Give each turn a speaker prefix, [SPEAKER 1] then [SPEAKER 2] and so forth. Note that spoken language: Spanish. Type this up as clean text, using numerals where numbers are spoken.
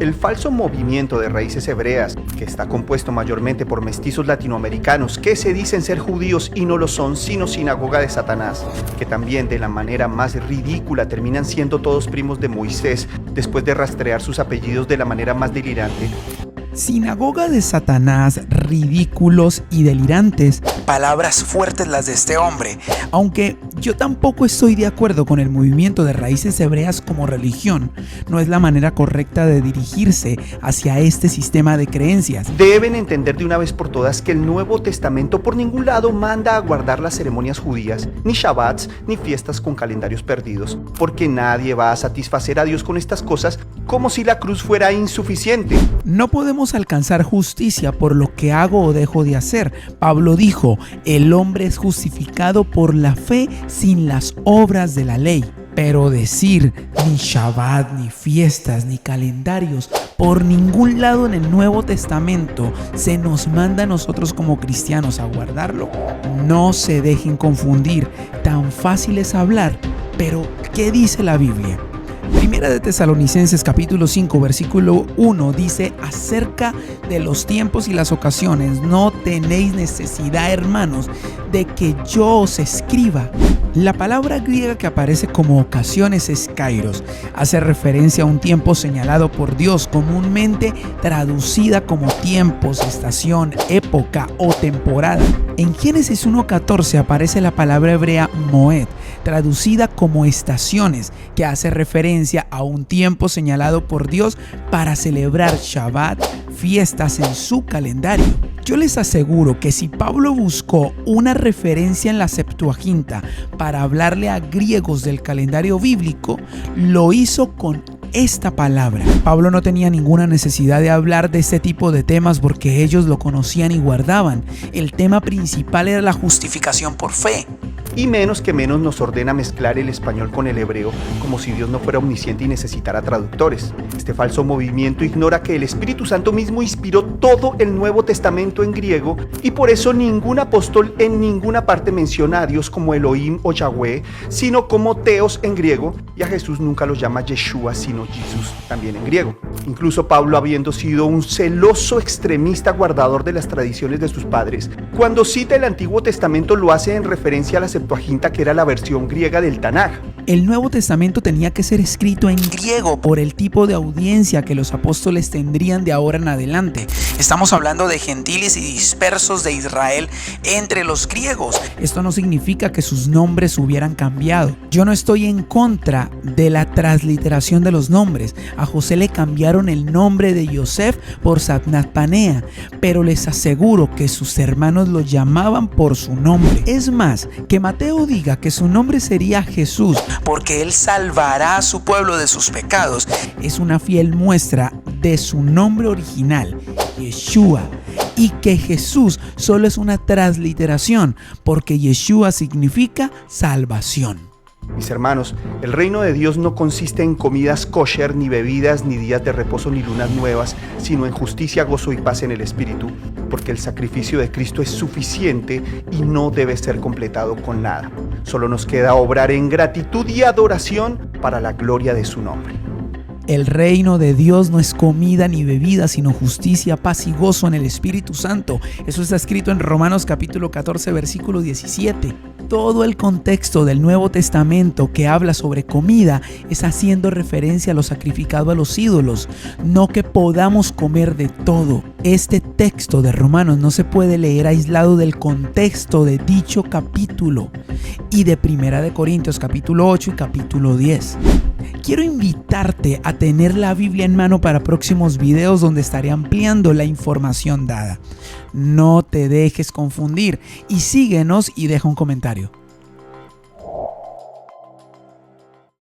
[SPEAKER 1] El falso movimiento de raíces hebreas, que está compuesto mayormente por mestizos latinoamericanos que se dicen ser judíos y no lo son, sino sinagoga de Satanás, que también de la manera más ridícula terminan siendo todos primos de Moisés después de rastrear sus apellidos de la manera más delirante.
[SPEAKER 2] Sinagoga de Satanás, ridículos y delirantes. Palabras fuertes las de este hombre. Aunque yo tampoco estoy de acuerdo con el movimiento de raíces hebreas como religión, no es la manera correcta de dirigirse hacia este sistema de creencias.
[SPEAKER 1] Deben entender de una vez por todas que el Nuevo Testamento por ningún lado manda a guardar las ceremonias judías, ni shabbats, ni fiestas con calendarios perdidos, porque nadie va a satisfacer a Dios con estas cosas como si la cruz fuera insuficiente.
[SPEAKER 2] No podemos alcanzar justicia por lo que hago o dejo de hacer. Pablo dijo, el hombre es justificado por la fe sin las obras de la ley. Pero decir ni Shabbat, ni fiestas, ni calendarios, por ningún lado en el Nuevo Testamento se nos manda a nosotros como cristianos a guardarlo. No se dejen confundir, tan fácil es hablar, pero ¿qué dice la Biblia? Primera de Tesalonicenses capítulo 5 versículo 1 dice acerca de los tiempos y las ocasiones, no tenéis necesidad, hermanos, de que yo os escriba. La palabra griega que aparece como ocasiones es kairos, hace referencia a un tiempo señalado por Dios, comúnmente traducida como tiempos, estación, época o temporada. En Génesis 1:14 aparece la palabra hebrea moed, traducida como estaciones, que hace referencia a un tiempo señalado por Dios para celebrar Shabbat, fiestas en su calendario. Yo les aseguro que si Pablo buscó una referencia en la Septuaginta para hablarle a griegos del calendario bíblico, lo hizo con esta palabra. Pablo no tenía ninguna necesidad de hablar de este tipo de temas porque ellos lo conocían y guardaban. El tema principal era la justificación por fe.
[SPEAKER 1] Y menos nos ordena mezclar el español con el hebreo, como si Dios no fuera omnisciente y necesitara traductores. Este falso movimiento ignora que el Espíritu Santo mismo inspiró todo el Nuevo Testamento en griego y por eso ningún apóstol en ninguna parte menciona a Dios como Elohim o Yahweh, sino como Theos en griego, y a Jesús nunca lo llama Yeshua, sino Jesus, también en griego. Incluso Pablo, habiendo sido un celoso extremista guardador de las tradiciones de sus padres, cuando cita el Antiguo Testamento lo hace en referencia a la Septuaginta, que era la versión griega del Tanaj.
[SPEAKER 2] El Nuevo Testamento tenía que ser escrito en griego por el tipo de audiencia que los apóstoles tendrían de ahora en adelante. Estamos hablando de gentiles y dispersos de Israel entre los griegos. Esto no significa que sus nombres hubieran cambiado. Yo no estoy en contra de la transliteración de los nombres. A José le cambiaron el nombre de Yosef por Satnat Panea, pero les aseguro que sus hermanos lo llamaban por su nombre. Es más, que Mateo diga que su nombre sería Jesús, porque él salvará a su pueblo de sus pecados, es una fiel muestra de su nombre original, Yeshua, y que Jesús solo es una transliteración, porque Yeshua significa salvación.
[SPEAKER 1] Mis hermanos, el reino de Dios no consiste en comidas kosher, ni bebidas, ni días de reposo, ni lunas nuevas, sino en justicia, gozo y paz en el Espíritu, porque el sacrificio de Cristo es suficiente y no debe ser completado con nada. Solo nos queda obrar en gratitud y adoración para la gloria de su nombre.
[SPEAKER 2] El reino de Dios no es comida ni bebida, sino justicia, paz y gozo en el Espíritu Santo. Eso está escrito en Romanos capítulo 14, versículo 17. Todo el contexto del Nuevo Testamento que habla sobre comida es haciendo referencia a lo sacrificado a los ídolos, no que podamos comer de todo. Este texto de Romanos no se puede leer aislado del contexto de dicho capítulo y de Primera de Corintios capítulo 8 y capítulo 10. Quiero invitarte a tener la Biblia en mano para próximos videos donde estaré ampliando la información dada. No te dejes confundir y síguenos y deja un comentario.